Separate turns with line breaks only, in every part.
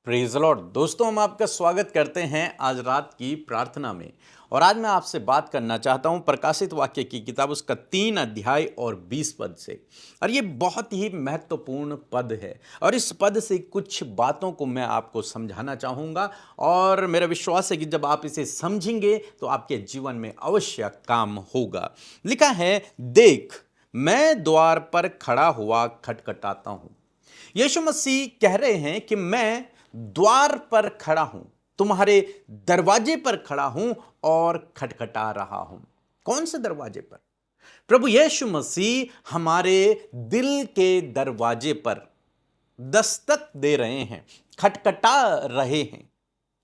Praise Lord दोस्तों, हम आपका स्वागत करते हैं आज रात की प्रार्थना में। और आज मैं आपसे बात करना चाहता हूं प्रकाशित वाक्य की किताब उसका 3 अध्याय और 20 पद से। और ये बहुत ही महत्वपूर्ण पद है और इस पद से कुछ बातों को मैं आपको समझाना चाहूँगा। और मेरा विश्वास है कि जब आप इसे समझेंगे तो आपके जीवन में अवश्य काम होगा। लिखा है, देख मैं द्वार पर खड़ा हुआ खटखटाता हूँ। यीशु मसीह कह रहे हैं कि मैं द्वार पर खड़ा हूं, तुम्हारे दरवाजे पर खड़ा हूं और खटखटा रहा हूं। कौन से दरवाजे पर? प्रभु यीशु मसीह हमारे दिल के दरवाजे पर दस्तक दे रहे हैं, खटखटा रहे हैं।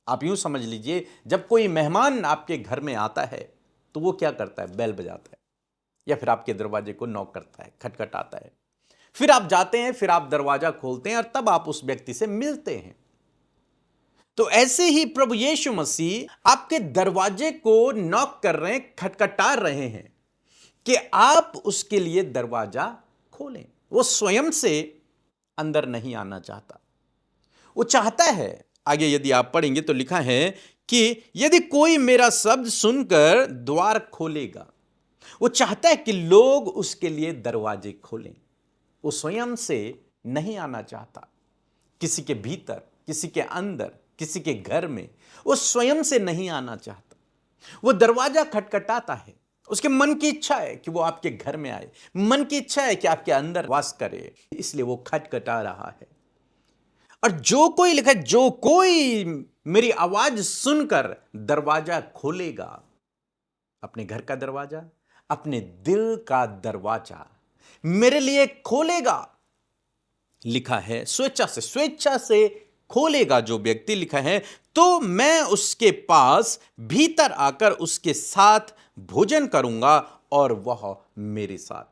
आप यूं समझ लीजिए, जब कोई मेहमान आपके घर में आता है तो वो क्या करता है? बेल बजाता है या फिर आपके दरवाजे को नॉक करता है, खटखटाता है। फिर आप जाते हैं, फिर आप दरवाजा खोलते हैं और तब आप उस व्यक्ति से मिलते हैं। तो ऐसे ही प्रभु यीशु मसीह आपके दरवाजे को नॉक कर रहे हैं, खटखटा रहे हैं कि आप उसके लिए दरवाजा खोलें। वो स्वयं से अंदर नहीं आना चाहता, वो चाहता है। आगे यदि आप पढ़ेंगे तो लिखा है कि यदि कोई मेरा शब्द सुनकर द्वार खोलेगा, वो चाहता है कि लोग उसके लिए दरवाजे खोलें। वो स्वयं से नहीं आना चाहता, किसी के भीतर, किसी के अंदर, किसी के घर में वो स्वयं से नहीं आना चाहता। वो दरवाजा खटखटाता है। उसके मन की इच्छा है कि वो आपके घर में आए, मन की इच्छा है कि आपके अंदर वास करे, इसलिए वो खटखटा रहा है। और जो कोई लिखा है, जो कोई मेरी आवाज सुनकर दरवाजा खोलेगा, अपने घर का दरवाजा, अपने दिल का दरवाजा मेरे लिए खोलेगा। लिखा है स्वेच्छा से खोलेगा जो व्यक्ति, लिखा है तो मैं उसके पास भीतर आकर उसके साथ भोजन करूंगा और वह मेरे साथ।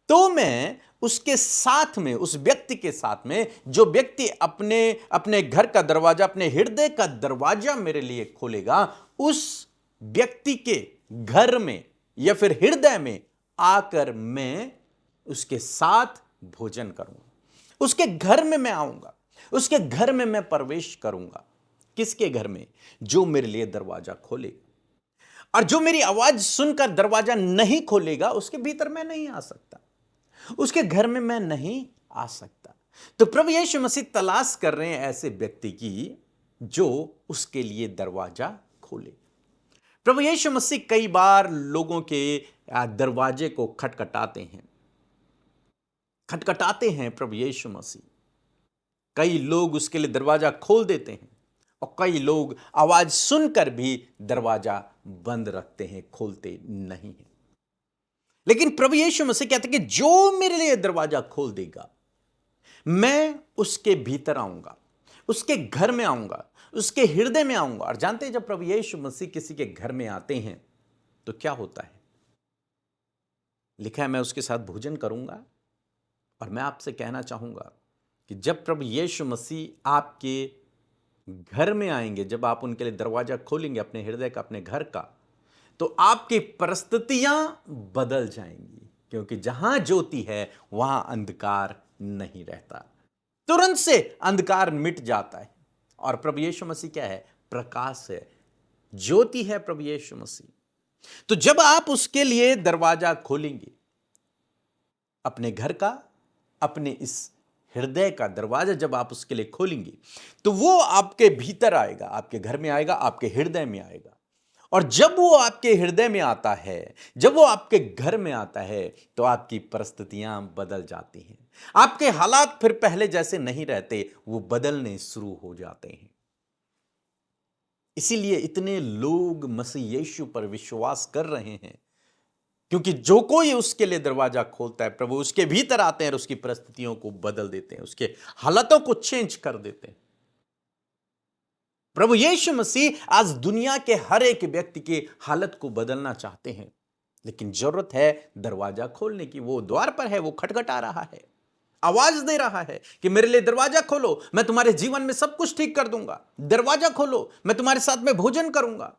तो मैं उसके साथ में, उस व्यक्ति के साथ में, जो व्यक्ति अपने अपने घर का दरवाजा, अपने हृदय का दरवाजा मेरे लिए खोलेगा, उस व्यक्ति के घर में या फिर हृदय में आकर मैं उसके साथ भोजन करूंगा। उसके घर में मैं आऊंगा, उसके घर में मैं प्रवेश करूंगा। किसके घर में? जो मेरे लिए दरवाजा खोलेगा। और जो मेरी आवाज सुनकर दरवाजा नहीं खोलेगा, उसके भीतर मैं नहीं आ सकता, उसके घर में मैं नहीं आ सकता। तो प्रभु यीशु मसीह तलाश कर रहे हैं ऐसे व्यक्ति की जो उसके लिए दरवाजा खोले। प्रभु यीशु मसीह कई बार लोगों के दरवाजे को खटखटाते हैं प्रभु यीशु मसीह। कई लोग उसके लिए दरवाजा खोल देते हैं और कई लोग आवाज सुनकर भी दरवाजा बंद रखते हैं, खोलते नहीं हैं। लेकिन प्रभु यीशु मसीह कहते हैं कि जो मेरे लिए दरवाजा खोल देगा, मैं उसके भीतर आऊंगा, उसके घर में आऊंगा, उसके हृदय में आऊंगा। और जानते हैं, जब प्रभु यीशु मसीह किसी के घर में आते हैं तो क्या होता है? लिखा है, मैं उसके साथ भोजन करूंगा। और मैं आपसे कहना चाहूंगा कि जब प्रभु यीशु मसीह आपके घर में आएंगे, जब आप उनके लिए दरवाजा खोलेंगे अपने हृदय का, अपने घर का, तो आपकी परिस्थितियां बदल जाएंगी। क्योंकि जहां ज्योति है वहां अंधकार नहीं रहता, तुरंत से अंधकार मिट जाता है। और प्रभु यीशु मसीह क्या है? प्रकाश है, ज्योति है प्रभु यीशु मसीह। तो जब आप उसके लिए दरवाजा खोलेंगे, अपने घर का, अपने इस हृदय का दरवाजा जब आप उसके लिए खोलेंगे, तो वो आपके भीतर आएगा, आपके घर में आएगा, आपके हृदय में आएगा। और जब वो आपके हृदय में आता है, जब वो आपके घर में आता है, तो आपकी परिस्थितियां बदल जाती हैं। आपके हालात फिर पहले जैसे नहीं रहते, वो बदलने शुरू हो जाते हैं। इसीलिए इतने लोग मसीह यीशु पर विश्वास कर रहे हैं, क्योंकि जो कोई उसके लिए दरवाजा खोलता है, प्रभु उसके भीतर आते हैं और उसकी परिस्थितियों को बदल देते हैं, उसके हालातों को चेंज कर देते हैं। प्रभु यीशु मसीह आज दुनिया के हर एक व्यक्ति की हालत को बदलना चाहते हैं, लेकिन जरूरत है दरवाजा खोलने की। वो द्वार पर है, वो खटखटा रहा है, आवाज दे रहा है कि मेरे लिए दरवाजा खोलो, मैं तुम्हारे जीवन में सब कुछ ठीक कर दूंगा। दरवाजा खोलो, मैं तुम्हारे साथ में भोजन करूंगा।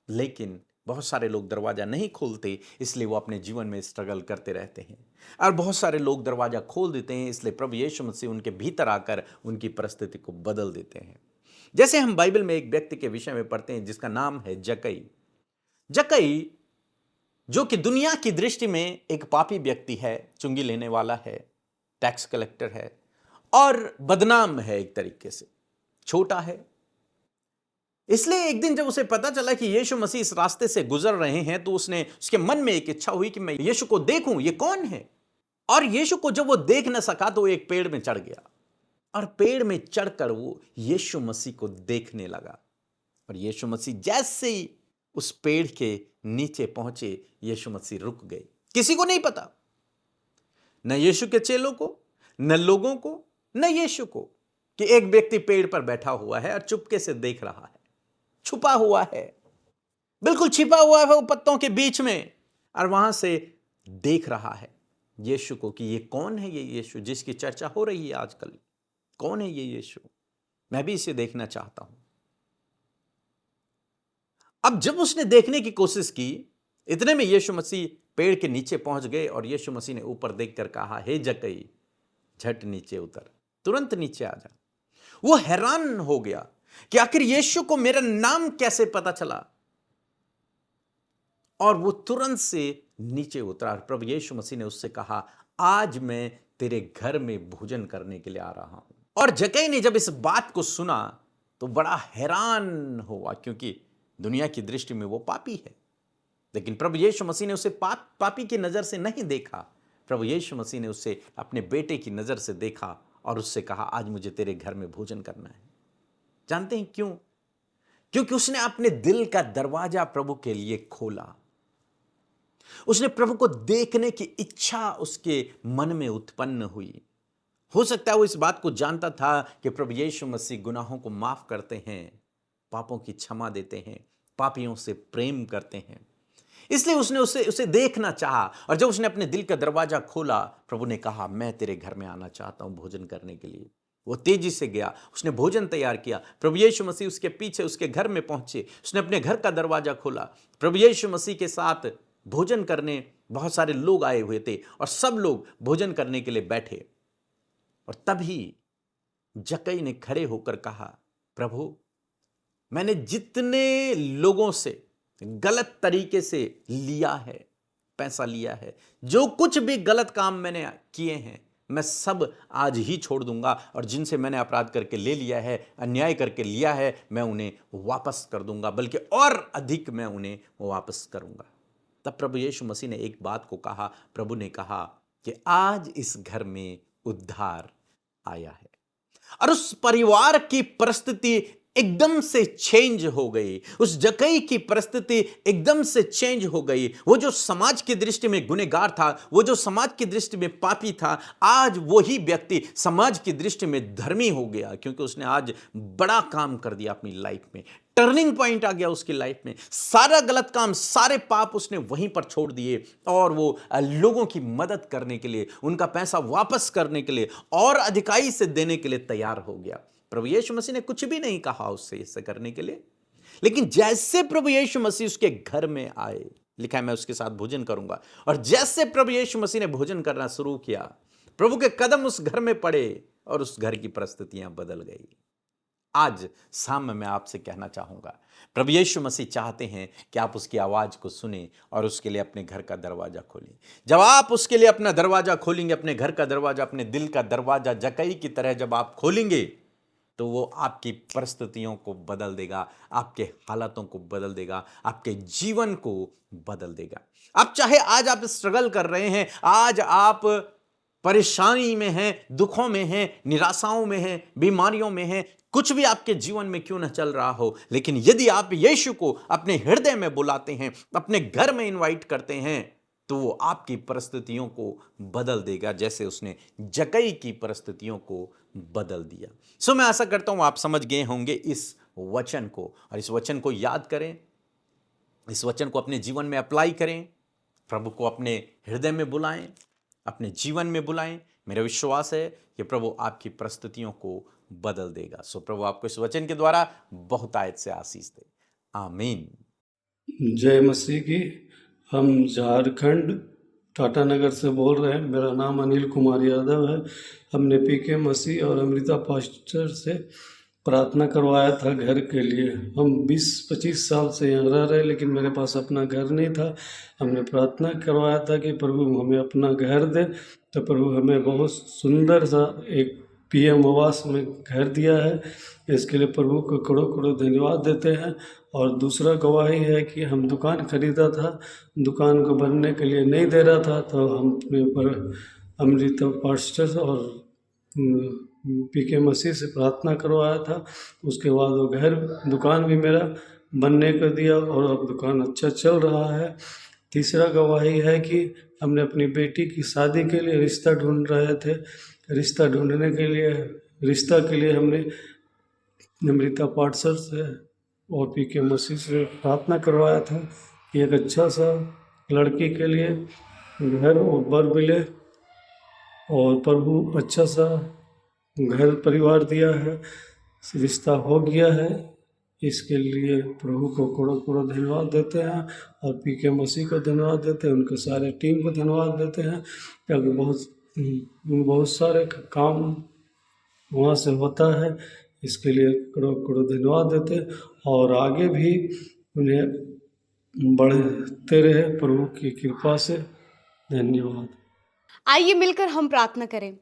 लेकिन बहुत सारे लोग दरवाज़ा नहीं खोलते, इसलिए वो अपने जीवन में स्ट्रगल करते रहते हैं। और बहुत सारे लोग दरवाज़ा खोल देते हैं, इसलिए प्रभु यीशु मसीह उनके भीतर आकर उनकी परिस्थिति को बदल देते हैं। जैसे हम बाइबल में एक व्यक्ति के विषय में पढ़ते हैं जिसका नाम है जक्कई। जक्कई जो कि दुनिया की दृष्टि में एक पापी व्यक्ति है, चुंगी लेने वाला है, टैक्स कलेक्टर है और बदनाम है, एक तरीके से छोटा है। इसलिए एक दिन जब उसे पता चला कि यीशु मसीह इस रास्ते से गुजर रहे हैं, तो उसके मन में एक इच्छा हुई कि मैं यीशु को देखूं, ये कौन है। और यीशु को जब वो देख न सका तो वो एक पेड़ में चढ़ गया और पेड़ में चढ़कर वो यीशु मसीह को देखने लगा। और यीशु मसीह जैसे ही उस पेड़ के नीचे पहुंचे, यीशु मसीह रुक गए। किसी को नहीं पता, न यीशु के चेलों को, न लोगों को, न यीशु को, कि एक व्यक्ति पेड़ पर बैठा हुआ है और चुपके से देख रहा है, छुपा हुआ है, बिल्कुल छिपा हुआ है वो पत्तों के बीच में, और वहां से देख रहा है यीशु को कि ये कौन है, ये यीशु जिसकी चर्चा हो रही है आजकल, कौन है ये यीशु, मैं भी इसे देखना चाहता हूं। अब जब उसने देखने की कोशिश की, इतने में यीशु मसीह पेड़ के नीचे पहुंच गए और यीशु मसीह ने ऊपर देखकर कहा, हे जक्कई, झट नीचे उतर, तुरंत नीचे आ जा। वो हैरान हो गया कि आखिर यीशु को मेरा नाम कैसे पता चला, और वो तुरंत से नीचे उतरा। प्रभु यीशु मसीह ने उससे कहा, आज मैं तेरे घर में भोजन करने के लिए आ रहा हूं। और जक्कई ने जब इस बात को सुना तो बड़ा हैरान हुआ, क्योंकि दुनिया की दृष्टि में वो पापी है, लेकिन प्रभु यीशु मसीह ने उसे पापी की नजर से नहीं देखा। प्रभु यीशु मसीह ने उसे अपने बेटे की नजर से देखा और उससे कहा, आज मुझे तेरे घर में भोजन करना है। जानते हैं क्यों? क्योंकि उसने अपने दिल का दरवाजा प्रभु के लिए खोला। उसने प्रभु को देखने की इच्छा उसके मन में उत्पन्न हुई। हो सकता है वो इस बात को जानता था कि प्रभु यीशु मसीह गुनाहों को माफ करते हैं, पापों की क्षमा देते हैं, पापियों से प्रेम करते हैं, इसलिए उसने उसे देखना चाहा। और जब उसने अपने दिल का दरवाजा खोला, प्रभु ने कहा, मैं तेरे घर में आना चाहता हूं भोजन करने के लिए। वो तेजी से गया, उसने भोजन तैयार किया। प्रभु यीशु मसीह उसके पीछे उसके घर में पहुंचे, उसने अपने घर का दरवाजा खोला। प्रभु यीशु मसीह के साथ भोजन करने बहुत सारे लोग आए हुए थे और सब लोग भोजन करने के लिए बैठे। और तभी जक्कई ने खड़े होकर कहा, प्रभु, मैंने जितने लोगों से गलत तरीके से लिया है, पैसा लिया है, जो कुछ भी गलत काम मैंने किए हैं, मैं सब आज ही छोड़ दूंगा, और जिनसे मैंने अपराध करके ले लिया है, अन्याय करके लिया है, मैं उन्हें वापस कर दूंगा, बल्कि और अधिक मैं उन्हें वापस करूंगा। तब प्रभु यीशु मसीह ने एक बात को कहा। प्रभु ने कहा कि आज इस घर में उद्धार आया है। और उस परिवार की परिस्थिति एकदम से चेंज हो गई। उस जक्कई की परिस्थिति एकदम से चेंज हो गई। वो जो समाज की दृष्टि में गुनहगार था, वो जो समाज की दृष्टि में पापी था, आज वही व्यक्ति समाज की दृष्टि में धर्मी हो गया, क्योंकि उसने आज बड़ा काम कर दिया अपनी लाइफ में। टर्निंग पॉइंट आ गया उसकी लाइफ में। सारा गलत काम, सारे पाप उसने वहीं पर छोड़ दिए और वो लोगों की मदद करने के लिए, उनका पैसा वापस करने के लिए और अधिकाई से देने के लिए तैयार हो गया। प्रभु यीशु मसीह ने कुछ भी नहीं कहा उससे इसे करने के लिए, लेकिन जैसे प्रभु यीशु मसीह उसके घर में आए, लिखा है मैं उसके साथ भोजन करूंगा, और जैसे प्रभु यीशु मसीह ने भोजन करना शुरू किया, प्रभु के कदम उस घर में पड़े और उस घर की परिस्थितियां बदल गई। आज शाम में मैं आपसे कहना चाहूंगा, प्रभु यीशु मसीह चाहते हैं कि आप उसकी आवाज को सुने और उसके लिए अपने घर का दरवाजा खोलें। जब आप उसके लिए अपना दरवाजा खोलेंगे, अपने घर का दरवाजा, अपने दिल का दरवाजा जक्कई की तरह जब आप खोलेंगे, तो वो आपकी परिस्थितियों को बदल देगा, आपके हालातों को बदल देगा, आपके जीवन को बदल देगा। अब चाहे आज आप स्ट्रगल कर रहे हैं, आज आप परेशानी में हैं, दुखों में हैं, निराशाओं में हैं, बीमारियों में हैं, कुछ भी आपके जीवन में क्यों न चल रहा हो, लेकिन यदि आप यीशु को अपने हृदय में बुलाते हैं, अपने घर में इनवाइट करते हैं, तो वो आपकी परिस्थितियों को बदल देगा, जैसे उसने जक्कई की परिस्थितियों को बदल दिया। सो मैं आशा करता हूं आप समझ गए होंगे इस वचन को, और इस वचन को याद करें, इस वचन को अपने जीवन में अप्लाई करें, प्रभु को अपने हृदय में बुलाएं, अपने जीवन में बुलाएं। मेरा विश्वास है कि प्रभु आपकी परिस्थितियों को बदल देगा। सो प्रभु आपको इस वचन के द्वारा बहुतायत से आशीष दे। आमीन।
जय मसीह की। हम झारखंड टाटा नगर से बोल रहे हैं। मेरा नाम अनिल कुमार यादव है। हमने पीके मसीह और अमृता पास्टर से प्रार्थना करवाया था घर के लिए। हम 20-25 साल से यहाँ रह रहे, लेकिन मेरे पास अपना घर नहीं था। हमने प्रार्थना करवाया था कि प्रभु हमें अपना घर दे, तो प्रभु हमें बहुत सुंदर सा एक पीएम आवास में घर दिया है। इसके लिए प्रभु को करोड़ करोड़ धन्यवाद देते हैं। और दूसरा गवाही है कि हम दुकान खरीदा था, दुकान को बनने के लिए नहीं दे रहा था, तो हमने पर अमृता पास्टर और पीके मसीह से प्रार्थना करवाया था। उसके बाद वो घर दुकान भी मेरा बनने को दिया और अब दुकान अच्छा चल रहा है। तीसरा गवाही है कि हमने अपनी बेटी की शादी के लिए रिश्ता ढूंढ रहे थे। रिश्ता ढूंढने के लिए, रिश्ता के लिए हमने अमृता पास्टर से और पीके मसीह से प्रार्थना करवाया था कि एक अच्छा सा लड़की के लिए घर और बर मिले, और प्रभु अच्छा सा घर परिवार दिया है, रिश्ता हो गया है। इसके लिए प्रभु को करोड़ करोड़ धन्यवाद देते हैं और पीके मसीह को धन्यवाद देते हैं, उनके सारे टीम को धन्यवाद देते हैं, क्योंकि बहुत सारे काम वहाँ से होता है। इसके लिए करोड़ करोड़ धन्यवाद देते हैं और आगे भी उन्हें बढ़ते रहे प्रभु की कृपा से। धन्यवाद।
आइए मिलकर हम प्रार्थना करें।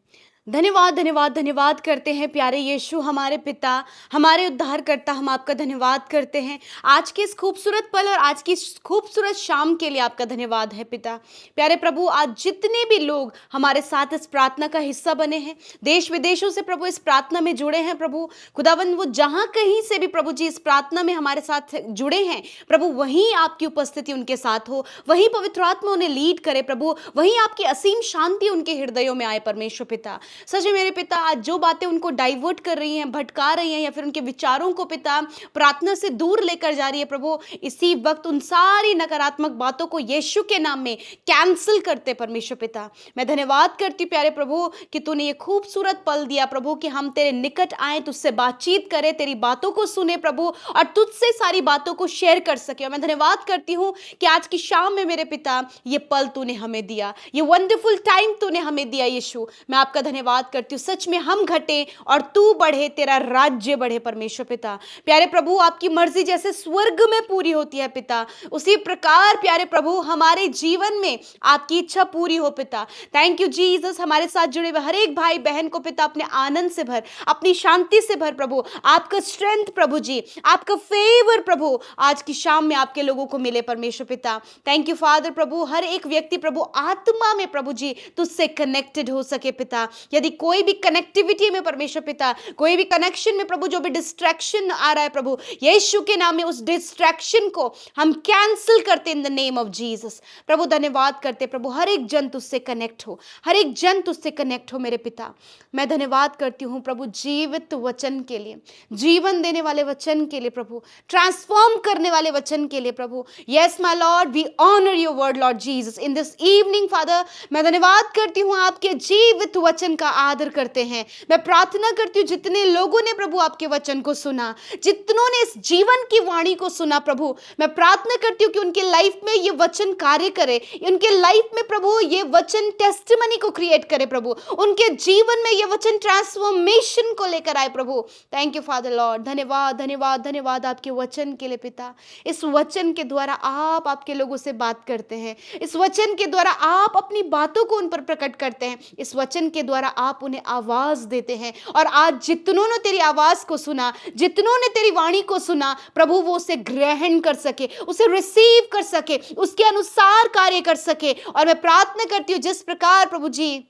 धन्यवाद धन्यवाद धन्यवाद करते हैं प्यारे यीशु, हमारे पिता, हमारे उद्धारकर्ता। हम आपका धन्यवाद करते हैं आज के इस खूबसूरत पल और आज की इस खूबसूरत शाम के लिए। आपका धन्यवाद है पिता। प्यारे प्रभु, आज जितने भी लोग हमारे साथ इस प्रार्थना का हिस्सा बने हैं, देश विदेशों से प्रभु इस प्रार्थना में जुड़े हैं, प्रभु खुदावंद वो जहां कहीं से भी प्रभु जी इस प्रार्थना में हमारे साथ जुड़े हैं, प्रभु वहीं आपकी उपस्थिति उनके साथ हो, वहीं पवित्र आत्मा उन्हें लीड करे प्रभु, वहीं आपकी असीम शांति उनके हृदयों में आए परमेश्वर पिता। सच में मेरे पिता, आज जो बातें उनको डाइवर्ट कर रही हैं, भटका रही हैं, या फिर उनके विचारों को पिता प्रार्थना से दूर लेकर जा रही है प्रभु, इसी वक्त उन सारी नकारात्मक बातों को यीशु के नाम में कैंसिल करते परमेश्वर पिता। मैं धन्यवाद करती हूँ प्यारे प्रभु कि तूने ये खूबसूरत पल दिया प्रभु कि हम तेरे निकट आए, तुझसे बातचीत करें, तेरी बातों को सुने प्रभु और तुझसे सारी बातों को शेयर कर सके। और मैं धन्यवाद करती हूँ कि आज की शाम में मेरे पिता ये पल तूने हमें दिया, ये वंडरफुल टाइम तूने हमें दिया यीशु। मैं आपका धन्यवाद करती हूँ। सच में हम घटे और तू बढ़े, तेरा राज्य बढ़े परमेश्वर पिता। प्यारे प्रभु, आपकी मर्जी जैसे स्वर्ग में पूरी होती है पिता, उसी प्रकार प्यारे प्रभु हमारे जीवन में आपकी इच्छा पूरी हो पिता। Thank you Jesus. हमारे साथ जुड़े हुए हर एक भाई बहन को पिता अपने आनंद से भर, अपनी शांति से भर प्रभु, आपका स्ट्रेंथ प्रभु जी, आपका फेवर प्रभु आज की शाम में आपके लोगों को मिले परमेश्वर पिता। थैंक यू फादर प्रभु, हर एक व्यक्ति प्रभु आत्मा में प्रभु जी तुझसे कनेक्टेड हो सके पिता। यदि कोई भी कनेक्टिविटी में परमेश्वर पिता, कोई भी कनेक्शन में प्रभु जो भी डिस्ट्रैक्शन आ रहा है प्रभु, यीशु के नाम में उस डिस्ट्रैक्शन को हम कैंसिल करते in the name of Jesus. प्रभु धन्यवाद करते प्रभु, हर एक जन तुझसे कनेक्ट हो, हर एक जन तुझसे कनेक्ट हो मेरे पिता। मैं धन्यवाद करती हूँ प्रभु जीवित वचन के लिए, जीवन देने वाले वचन के लिए प्रभु, ट्रांसफॉर्म करने वाले वचन के लिए प्रभु। Yes my Lord, we honour your word Lord Jesus in this evening Father. मैं धन्यवाद करती हूँ, आपके जीवित वचन का आदर करते हैं। मैं प्रार्थना करती हूँ जितने लोगों ने प्रभु आपके वचन को सुना, जितनों ने इस जीवन की वाणी को सुना प्रभु, मैं प्रार्थना करती हूँ कि उनके लाइफ में ये वचन कार्य करे, उनके लाइफ में प्रभु ये वचन टेस्टिमनी को क्रिएट करे प्रभु, उनके जीवन में ये वचन ट्रांसफॉर्मेशन को लेकर आए प्रभु। Thank you Father Lord. धन्यवाद धन्यवाद धन्यवाद आपके वचन के लिए पिता। इस वचन के द्वारा आप आपके लोगों से बात करते हैं, इस वचन के द्वारा आप अपनी बातों को उन पर प्रकट करते हैं, इस वचन के द्वारा आप उन्हें आवाज देते हैं। और आज जितनों ने तेरी आवाज को सुना, जितनों ने तेरी वाणी को सुना प्रभु, वो उसे ग्रहण कर सके, उसे रिसीव कर सके, उसके अनुसार कार्य कर सके। और मैं प्रार्थना करती हूँ जिस प्रकार प्रभु जी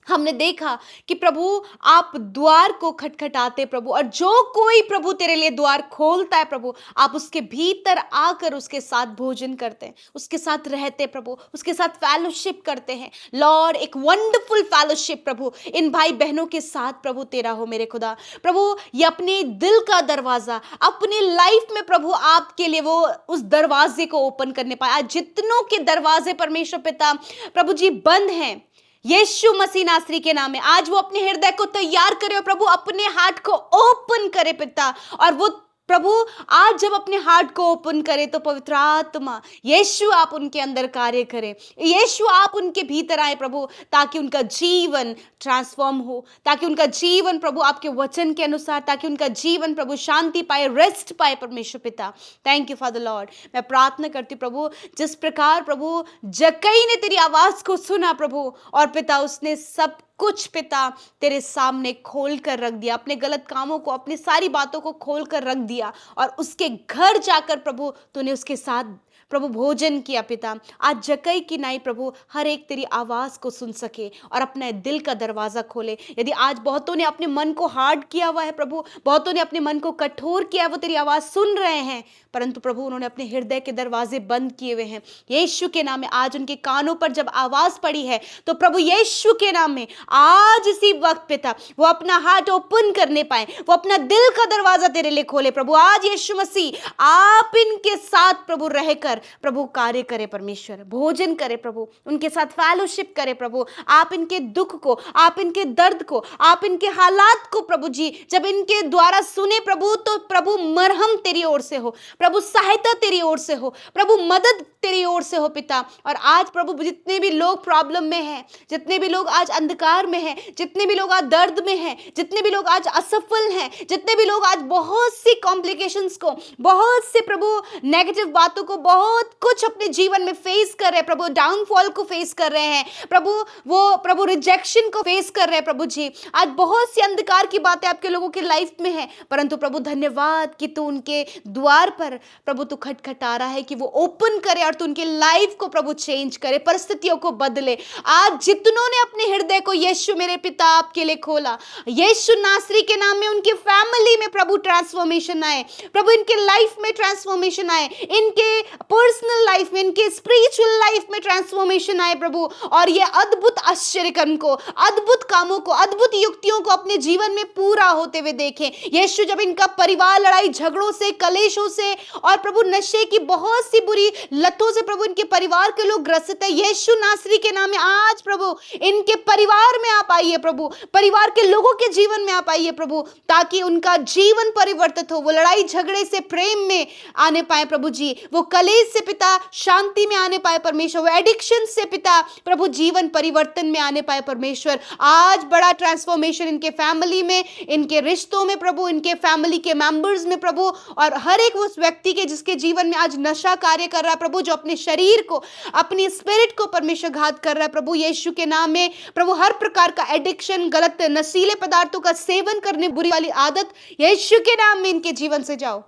हमने देखा कि प्रभु आप द्वार को खटखटाते प्रभु, और जो कोई प्रभु तेरे लिए द्वार खोलता है प्रभु, आप उसके भीतर आकर उसके साथ भोजन करते हैं, उसके साथ रहते प्रभु, उसके साथ फेलोशिप करते हैं लॉर्ड। एक वंडरफुल फेलोशिप प्रभु इन भाई बहनों के साथ प्रभु तेरा हो मेरे खुदा। प्रभु ये अपने दिल का दरवाजा अपनी लाइफ में प्रभु आपके लिए वो उस दरवाजे को ओपन करने पाए। जितनों के दरवाजे परमेश्वर पिता प्रभु जी बंद हैं, यीशु मसीह नासरी के नाम में आज वो अपने हृदय को तैयार करे और प्रभु अपने हार्ट को ओपन करे पिता, और वो प्रभु आज जब अपने हार्ट को ओपन करें तो पवित्र आत्मा यीशु आप उनके अंदर कार्य करें, यीशु आप उनके भीतर आए प्रभु, ताकि उनका जीवन ट्रांसफॉर्म हो, ताकि उनका जीवन प्रभु आपके वचन के अनुसार, ताकि उनका जीवन प्रभु शांति पाए, रेस्ट पाए। परमेश्वर पिता, थैंक यू फादर लॉर्ड। मैं प्रार्थना करती हूँ प्रभु, जिस प्रकार प्रभु जक्कई ने तेरी आवाज को सुना प्रभु, और पिता उसने सब कुछ पिता तेरे सामने खोल कर रख दिया, अपने गलत कामों को, अपनी सारी बातों को खोल कर रख दिया, और उसके घर जाकर प्रभु तूने उसके साथ प्रभु भोजन किया। पिता आज जक्कई की नाई प्रभु हर एक तेरी आवाज को सुन सके और अपने दिल का दरवाजा खोले। यदि आज बहुतों ने अपने मन को हार्ड किया हुआ है प्रभु, बहुतों ने अपने मन को कठोर किया, वो तेरी आवाज सुन रहे हैं, परंतु प्रभु उन्होंने अपने हृदय के दरवाजे बंद किए हुए हैं। यीशु के नाम में आज उनके कानों पर जब आवाज पड़ी है, तो प्रभु यीशु के नाम में आज इसी वक्त पिता वो अपना हार्ट ओपन करने पाए, वो अपना दिल का दरवाजा तेरे लिए खोले। प्रभु आज यीशु मसीह आप इनके साथ प्रभु रहकर प्रभु कार्य करे, परमेश्वर भोजन करे प्रभु, उनके साथ फेलोशिप करे प्रभु। आप इनके दुख को, आप इनके दर्द को, आप इनके हालात को प्रभु जी जब इनके द्वारा सुने प्रभु, तो प्रभु मरहम तेरी ओर से हो, प्रभु सहायता तेरी ओर से हो, प्रभु मदद तेरी ओर से हो पिता। और आज प्रभु जितने भी लोग प्रॉब्लम में हैं, जितने भी लोग आज अंधकार में हैं, जितने भी लोग आज दर्द में हैं, जितने भी लोग आज असफल हैं, जितने भी लोग आज बहुत सी कॉम्प्लिकेशंस को, बहुत से प्रभु नेगेटिव बातों को, बहुत कुछ अपने जीवन में फेस कर रहे हैं प्रभु, डाउनफॉल को फेस कर रहे हैं प्रभु, वो प्रभु रिजेक्शन को फेस कर रहे हैं प्रभु जी। आज बहुत सी अंधकार की बातें आपके लोगों की लाइफ में है, परंतु प्रभु धन्यवाद कि तू उनके द्वार पर प्रभु तू खटखटा रहा है कि वो ओपन करे और तू उनकी लाइफ को प्रभु चेंज करे, परिस्थितियों को बदले। आज जितनों ने अपने हृदय को यीशु मेरे पिता आपके लिए खोला, यीशु नासरी के नाम में उनकी फैमिली में प्रभु ट्रांसफॉर्मेशन आए प्रभु, इनके लाइफ में ट्रांसफॉर्मेशन आए, इनके पर्सनल लाइफ में, इनके स्पिरिचुअल लाइफ में ट्रांसफॉर्मेशन आए प्रभु, और ये अद्भुत आश्चर्य कर्म को, अद्भुत कामों को, अद्भुत युक्तियों को अपने जीवन में पूरा होते हुए देखें। यीशु जब इनका परिवार लड़ाई झगड़ों से, कलेशों से और प्रभु नशे की बहुत सी बुरी लतों से प्रभु इनके परिवार के लोग ग्रसित है, यीशु नासरी के नाम में आज प्रभु इनके परिवार में आप आइए प्रभु, परिवार के लोगों के जीवन में आप आइए प्रभु, ताकि उनका जीवन परिवर्तित हो, वो लड़ाई झगड़े से प्रेम में आने पाए प्रभु जी, वो कलेश से पिता शांति में आने पाए परमेश्वर, वो एडिक्शन से पिता प्रभु जीवन परिवर्तन में आने पाए परमेश्वर। आज बड़ा ट्रांसफॉर्मेशन इनके फैमिली में, इनके रिश्तों में प्रभु, इनके फैमिली के मेंबर्स में प्रभु, और हर एक उस व्यक्ति के जिसके जीवन में आज नशा कार्य कर रहा है प्रभु, जो अपने शरीर को, अपनी स्पिरिट को परमेश्वर घात कर रहा है प्रभु, यीशु के नाम में प्रभु हर प्रकार का एडिक्शन, गलत नशीले पदार्थों का सेवन करने, बुरी वाली आदत, यीशु के नाम में इनके जीवन से जाओ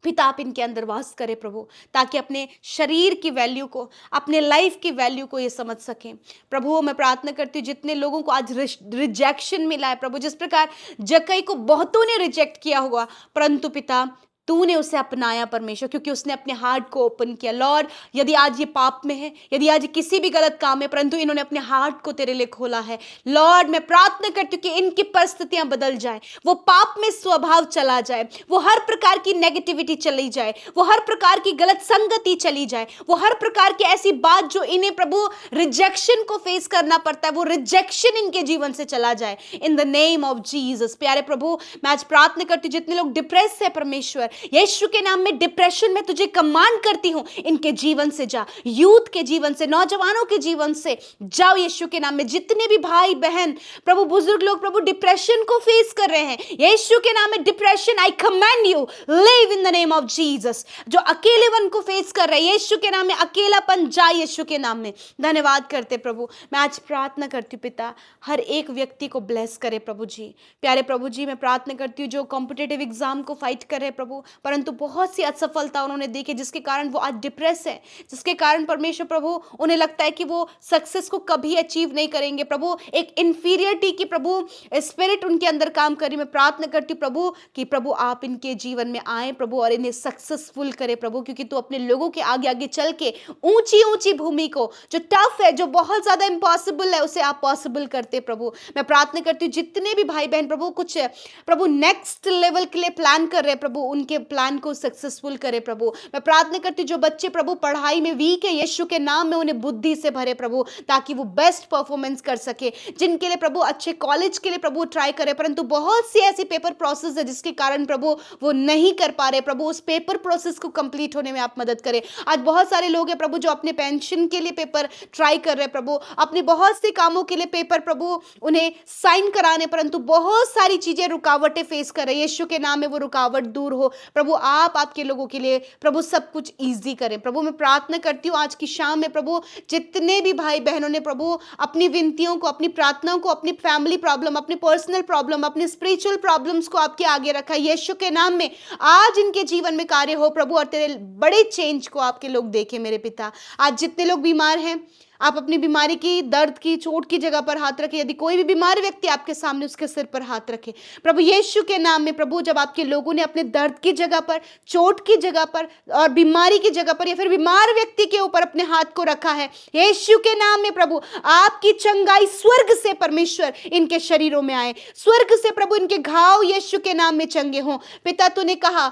पिता। आप इनके अंदर वास करें प्रभु, ताकि अपने शरीर की वैल्यू को, अपने लाइफ की वैल्यू को ये समझ सकें प्रभु। मैं प्रार्थना करती हूँ जितने लोगों को आज रिजेक्शन मिला है प्रभु, जिस प्रकार जक्कई को बहुतों ने रिजेक्ट किया हुआ, परंतु पिता तूने उसे अपनाया परमेश्वर, क्योंकि उसने अपने हार्ट को ओपन किया। लॉर्ड यदि आज ये पाप में है, यदि आज किसी भी गलत काम में, परंतु इन्होंने अपने हार्ट को तेरे लिए खोला है, लॉर्ड मैं प्रार्थना करती हूँ कि इनकी परिस्थितियां बदल जाए, वो पाप में स्वभाव चला जाए, वो हर प्रकार की नेगेटिविटी चली जाए, वो हर प्रकार की गलत संगति चली जाए, वो हर प्रकार की ऐसी बात जो इन्हें प्रभु रिजेक्शन को फेस करना पड़ता है, वो रिजेक्शन इनके जीवन से चला जाए इन द नेम ऑफ जीसस। प्यारे प्रभु मैं आज प्रार्थना करती हूँ जितने लोग डिप्रेस है परमेश्वर, यीशु के नाम में डिप्रेशन में तुझे कमांड करती हूं, इनके जीवन से जा, यूथ के जीवन से, नौजवानों के जीवन से जाओ यीशु के नाम में। जितने भी भाई बहन प्रभु, बुजुर्ग लोग प्रभु डिप्रेशन को फेस कर रहे हैं, यीशु के नाम में depression I command you live in the name of Jesus. जो अकेलेपन को फेस कर रहे हैं, यीशु के नाम में अकेलापन जाए यीशु के नाम में। धन्यवाद करते प्रभु। मैं आज प्रार्थना करती हूँ पिता, हर एक व्यक्ति को ब्लेस करे प्रभु जी। प्यारे प्रभु जी मैं प्रार्थना करती हूँ जो कॉम्पिटिटिव एग्जाम को फाइट कर रहे हैं प्रभु, परंतु बहुत सी असफलता उन्होंने देखी, जिसके कारण वो आज डिप्रेस है, जिसके कारण परमेश्वर प्रभु उन्हें लगता है कि वो सक्सेस को कभी अचीव नहीं करेंगे प्रभु, एक इंफीरियरिटी की प्रभु स्पिरिट उनके अंदर काम करी। मैं प्रार्थना करती हूँ प्रभु कि प्रभु आप इनके जीवन में आए प्रभु और इन्हें सक्सेसफुल करे प्रभु, क्योंकि तू अपने लोगों के आगे आगे चल के ऊंची ऊंची भूमि को, जो टफ है, जो बहुत ज्यादा इम्पॉसिबल है, उसे आप पॉसिबल करते प्रभु। मैं प्रार्थना करती हूँ जितने भी भाई बहन प्रभु कुछ प्रभु नेक्स्ट लेवल के लिए प्लान कर रहे हैं प्रभु, उनके उनके प्लान को सक्सेसफुल करे प्रभु। मैं प्रार्थना करती हूँ जो बच्चे प्रभु पढ़ाई में वीक है, यीशु के नाम में उन्हें बुद्धि से भरे प्रभु, ताकि वो बेस्ट परफॉर्मेंस कर सके। जिनके लिए प्रभु अच्छे कॉलेज के लिए प्रभु ट्राई करे, परंतु बहुत सी ऐसी पेपर प्रोसेस है जिसके कारण प्रभु वो नहीं कर पा रहे प्रभु, उस पेपर प्रोसेस को कंप्लीट होने में आप मदद करें। आज बहुत सारे लोग हैं प्रभु जो अपने पेंशन के लिए पेपर ट्राई कर रहे हैं प्रभु, अपने बहुत से कामों के लिए पेपर प्रभु उन्हें साइन कराने, परंतु बहुत सारी चीजें रुकावटें फेस कर रहे हैं। यीशु के नाम में वो रुकावट दूर हो प्रभु। आप आपके लोगों के लिए प्रभु सब कुछ ईजी करें प्रभु। मैं प्रार्थना करती हूँ आज की शाम में प्रभु जितने भी भाई बहनों ने प्रभु अपनी विनतियों को, अपनी प्रार्थनाओं को, अपनी फैमिली प्रॉब्लम, अपनी पर्सनल प्रॉब्लम, अपनी स्पिरिचुअल प्रॉब्लम्स को आपके आगे रखा, यीशु के नाम में आज इनके जीवन में कार्य हो प्रभु, और तेरे बड़े चेंज को आपके लोग देखें मेरे पिता। आज जितने लोग बीमार हैं, आप अपनी बीमारी की, दर्द की, चोट की जगह पर हाथ रखें। यदि कोई भी बीमार व्यक्ति आपके सामने, उसके सिर पर हाथ रखें प्रभु यीशु के नाम में। प्रभु जब आपके लोगों ने अपने दर्द की जगह पर, चोट की जगह पर और बीमारी की जगह पर या फिर बीमार व्यक्ति के ऊपर अपने हाथ को रखा है, यीशु के नाम में प्रभु आपकी चंगाई स्वर्ग से परमेश्वर इनके शरीरों में आए, स्वर्ग से प्रभु इनके घाव यीशु के नाम में चंगे हों। पिता तूने कहा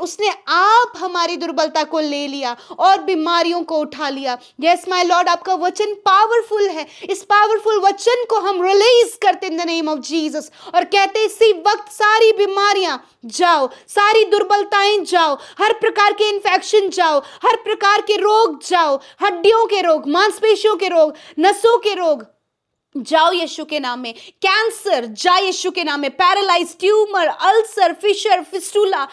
उसने आप हमारी दुर्बलता को ले लिया और बीमारियों को उठा लिया। यस माय लॉर्ड, आपका वचन पावरफुल है। इस पावरफुल वचन को हम रिलीज करते in the name of Jesus और कहते इसी वक्त सारी बीमारियां जाओ, सारी दुर्बलताएं जाओ, हर प्रकार के इन्फेक्शन जाओ, हर प्रकार के रोग जाओ, हड्डियों के रोग, मांसपेशियों के रोग, नसों के रोग जाओ यीशु के नाम में। कैंसर जाए यीशु के नाम में। Paralyse, tumour, ulcer, fissure, fistula,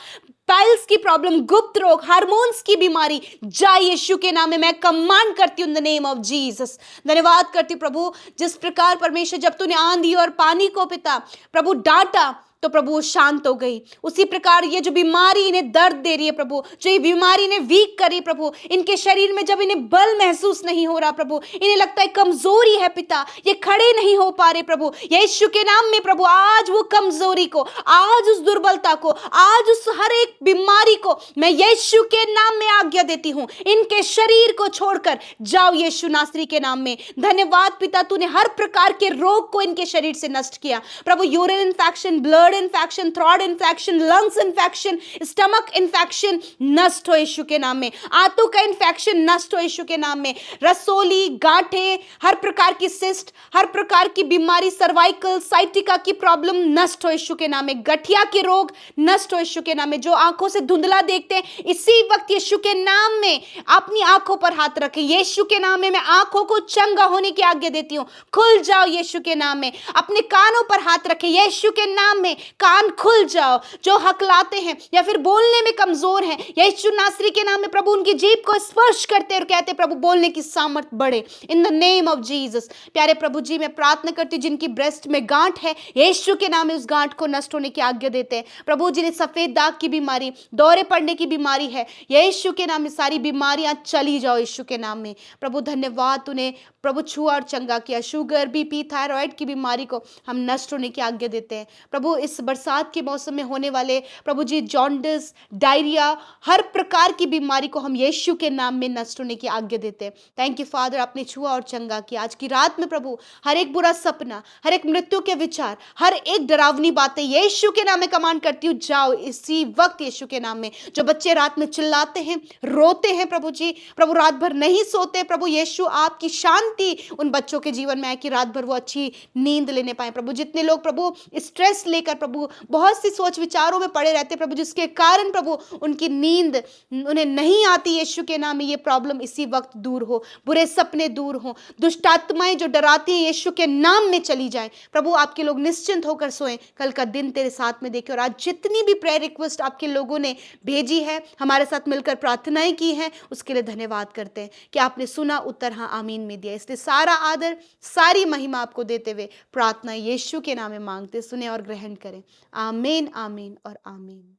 piles की प्रॉब्लम, गुप्त रोग, हार्मोन्स की बीमारी जाए यीशु के नाम में। मैं कमांड करती हूँ इन द नेम ऑफ जीसस। धन्यवाद करती हूँ प्रभु, जिस प्रकार परमेश्वर जब तूने आंधी और पानी को पिता प्रभु डांटा तो प्रभु वो शांत हो गई, उसी प्रकार ये जो बीमारी इन्हें दर्द दे रही है प्रभु, जो ये बीमारी इन्हें वीक करी प्रभु, इनके शरीर में जब इन्हें बल महसूस नहीं हो रहा प्रभु, इन्हें लगता है कमजोरी है पिता, ये खड़े नहीं हो पा रहे प्रभु, यीशु के नाम में प्रभु आज वो कमजोरी को, आज उस दुर्बलता को, आज उस हर एक बीमारी को मैं यीशु के नाम में आज्ञा देती हूँ, इनके शरीर को छोड़कर जाओ यीशु नासरी के नाम में। धन्यवाद पिता, तूने हर प्रकार के रोग को इनके शरीर से नष्ट किया प्रभु। Urine infection, blood infection, throat infection, lungs infection, stomach infection नष्ट हो यीशु के नाम में। आंतों का इन्फेक्शन नष्ट हो यीशु के नाम में। रसोली, गांठें, हर प्रकार की सिस्ट, हर प्रकार की बीमारी, सर्वाइकल, साइटिका की प्रॉब्लम नष्ट हो यीशु के नाम में। गठिया के रोग नष्ट हो यीशु के नाम में। जो आंखों से धुंधला देखते हैं इसी वक्त यीशु के नाम में अपनी आंखों पर हाथ रखें। यीशु के नाम में मैं आंखों को चंगा होने की आज्ञा देती हूं, खुल जाओ यीशु के नाम में। अपने कानों पर हाथ रखें यीशु के नाम में, कान खुल जाओ। जो हकलाते हैं या फिर बोलने में कमजोर हैं, यीशु नासरी के नाम में प्रभु उनकी जीभ को स्पर्श करते और कहते प्रभु बोलने की सामर्थ बढ़े इन द नेम ऑफ जीसस। प्यारे प्रभु जी, मैं प्रार्थना करती हूं जिनकी ब्रेस्ट में गांठ है, यीशु के नाम में उस गांठ को नष्ट होने की आज्ञा देते हैं प्रभु। जिन्हें सफेद दाग की बीमारी, दौरे पड़ने की बीमारी है, यीशु के नाम में सारी बीमारियां चली जाओ यीशु के नाम में प्रभु। धन्यवाद, तूने प्रभु छुआ और चंगा किया। शुगर, बीपी, थायराइड की बीमारी को हम नष्ट होने की आज्ञा देते हैं प्रभु। इस बरसात के मौसम में होने वाले प्रभु जी जॉन्डिस, डायरिया, हर प्रकार की बीमारी को हम यीशु के नाम में नष्ट होने की आज्ञा देते हैं। थैंक यू फादर, आपने छुआ और चंगा किया। आज की रात में प्रभु हर एक बुरा सपना, हर एक मृत्यु के विचार, हर एक डरावनी बातें यीशु के नाम में कमांड करती हूँ, जाओ इसी वक्त यीशु के नाम में। जो बच्चे रात में चिल्लाते हैं, रोते हैं प्रभु जी, प्रभु रात भर नहीं सोते प्रभु, यीशु आपकी शांति उन बच्चों के जीवन में आए कि रात भर वो अच्छी नींद लेने पाए प्रभु। जितने लोग प्रभु स्ट्रेस लेकर प्रभु बहुत सी सोच विचारों में पड़े रहते प्रभु, जिसके कारण प्रभु उनकी नींद उन्हें नहीं आती, यीशु के नाम में ये प्रॉब्लम इसी वक्त दूर हो, बुरे सपने दूर हो, दुष्ट आत्माएं जो डराती हैं यीशु के नाम में चली जाएं प्रभु। आपके लोग निश्चिंत होकर सोएं, कल का दिन तेरे साथ में देखें। और आज जितनी भी प्रेयर रिक्वेस्ट आपके लोगों ने भेजी है, हमारे साथ मिलकर प्रार्थनाएं की हैं, उसके लिए धन्यवाद करते हैं कि आपने सुना, उत्तर हाँ आमीन में दिया। इसलिए सारा आदर, सारी महिमा आपको देते हुए प्रार्थना यीशु के नाम में मांगते, सुने और ग्रहण करें। आमीन, आमीन और आमीन।